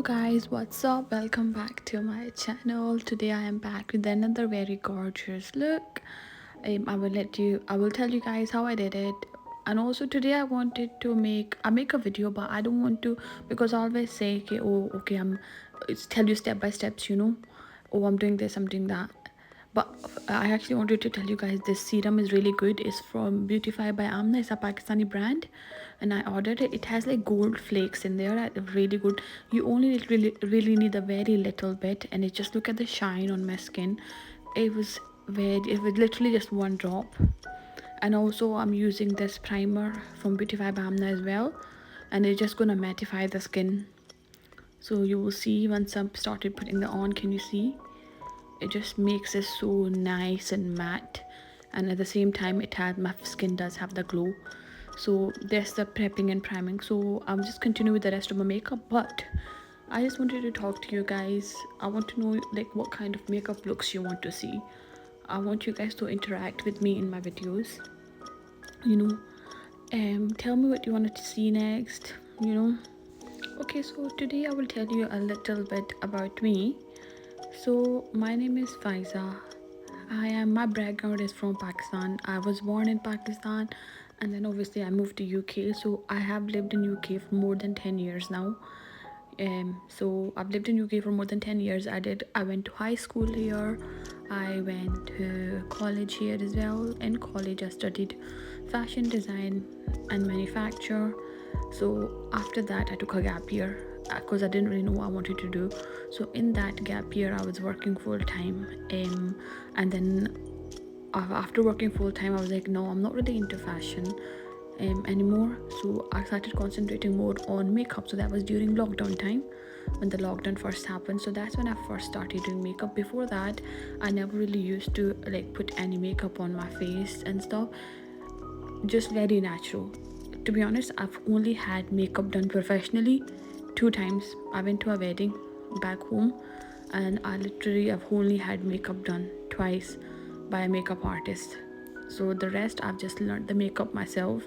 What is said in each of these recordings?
Guys, what's up? Welcome back to my channel. Today I am back with another very gorgeous look. I will tell you guys how I did it. And also today I wanted to make a video, but I don't want to, because I always say okay, oh okay, it's tell you step by steps, oh I'm doing this, I'm doing that. But I actually wanted to tell you guys this serum is really good. It's from Beautify by Amna. It's a Pakistani brand, and I ordered it. It has like gold flakes in there. Really good. You only really need a very little bit, and it just look at the shine on my skin. It was literally just one drop. And also I'm using this primer from Beautify by Amna as well, and it's just gonna mattify the skin. So you will see once I've started putting that on. Can you see? It just makes it so nice and matte, and at the same time my skin does have the glow. So there's the prepping and priming. So I'm just continue with the rest of my makeup, but I just wanted to talk to you guys. I want to know like what kind of makeup looks you want to see. I want you guys to interact with me in my videos, you know tell me what you wanted to see next. Okay, so today I will tell you a little bit about me. So my name is Faiza. My background is from Pakistan. I was born in Pakistan, and then obviously I moved to UK. So I have lived in UK for more than 10 years now. So I've lived in UK for more than 10 years. I went to high school here. I went to college here as well. In college I studied fashion design and manufacture. So after that I took a gap year because I didn't really know what I wanted to do. So in that gap year I was working full time, and then after working full time I was like, no, I'm not really into fashion anymore. So I started concentrating more on makeup. So that was during lockdown time, when the lockdown first happened. So that's when I first started doing makeup. Before that I never really used to like put any makeup on my face and stuff, just very natural. To be honest, I've only had makeup done professionally 2 times. I went to a wedding back home, and I've only had makeup done twice by a makeup artist. So the rest I've just learned the makeup myself.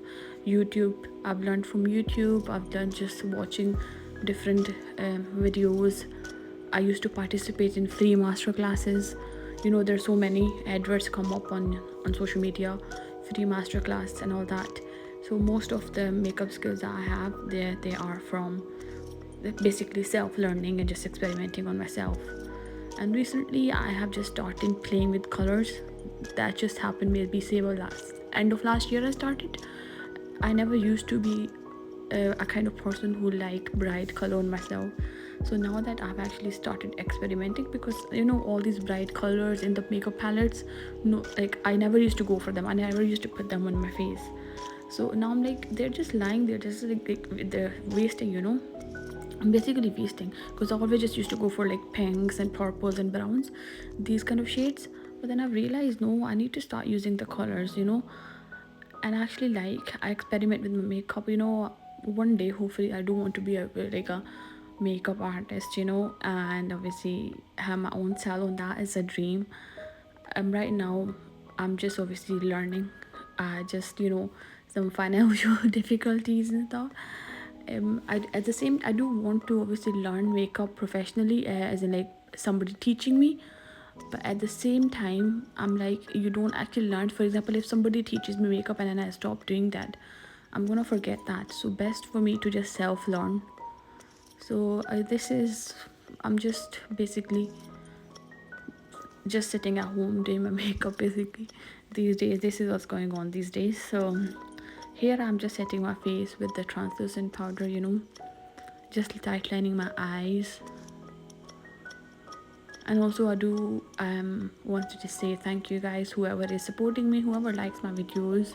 I've learned from YouTube. I've done just watching different videos. I used to participate in free master classes. There's so many adverts come up on social media, free master class and all that. So most of the makeup skills that I have, they are from basically self-learning and just experimenting on myself. And recently I have just started playing with colors. That just happened maybe say end of last year I started. I never used to be a kind of person who like bright color on myself. So now that I've actually started experimenting, because all these bright colors in the makeup palettes, no, like I never used to go for them. I never used to put them on my face. So now I'm like, they're just lying, they're just like they're wasting, I'm basically wasting, because I always just used to go for like pinks and purples and browns, these kind of shades. But then I've realized, no, I need to start using the colors, and actually like I experiment with my makeup. One day hopefully I do want to be a makeup artist, and obviously have my own salon. That is a dream. Right now I'm just obviously learning. Just some financial difficulties and stuff. I do want to obviously learn makeup professionally, as in like somebody teaching me. But at the same time I'm like, you don't actually learn. For example, if somebody teaches me makeup and then I stop doing that, I'm gonna forget that. So best for me to just self-learn. So I'm just basically just sitting at home doing my makeup basically these days. This is what's going on these days. So here I'm just setting my face with the translucent powder, just tightening my eyes. And also I do wanted to say thank you guys, whoever is supporting me, whoever likes my videos.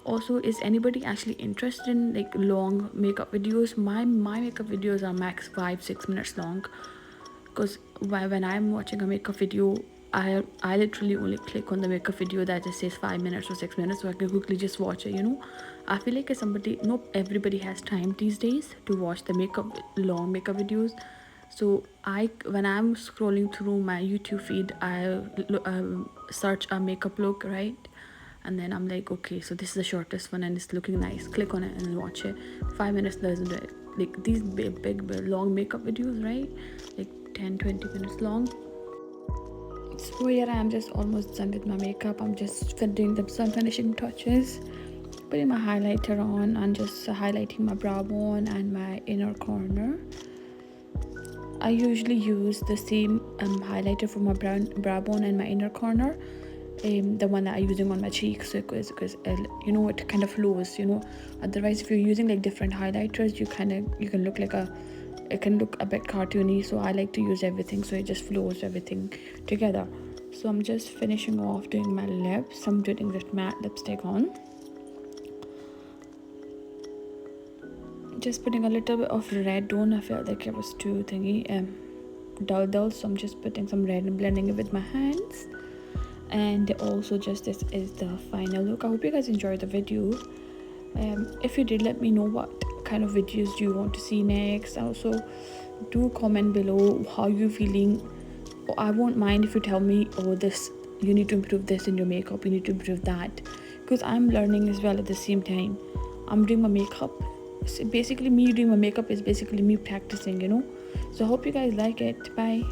Also, is anybody actually interested in like long makeup videos? My makeup videos are max 5-6 minutes long, because when I'm watching a makeup video, I literally only click on the makeup video that just says 5 minutes or 6 minutes, so I can quickly just watch it. I feel like everybody has time these days to watch the long makeup videos. So when I'm scrolling through my YouTube feed, I search a makeup look, right? And then I'm like, okay, so this is the shortest one and it's looking nice, click on it and watch it. 5 minutes doesn't do it. like these big long makeup videos, right? Like 10-20 minutes long. So here I am, just almost done with my makeup. I'm just doing some finishing touches, putting my highlighter on and just highlighting my brow bone and my inner corner. I usually use the same highlighter for my brow bone and my inner corner, the one that I'm using on my cheeks, because you know, it kind of flows, you know. Otherwise, if you're using like different highlighters, you can look like it can look a bit cartoony. So I like to use everything, so it just flows everything together. So I'm just finishing off doing my lips. I'm doing this matte lipstick on, just putting a little bit of red on. I felt like it was too dull, so I'm just putting some red and blending it with my hands. And also, just this is the final look. I hope you guys enjoyed the video. If you did, let me know what kind of videos do you want to see next. Also, do comment below how you feeling. I won't mind if you tell me, oh, this, you need to improve this in your makeup, you need to improve that, because I'm learning as well. At the same time, I'm doing my makeup. So basically, me doing my makeup is basically me practicing, you know. So I hope you guys like it. Bye.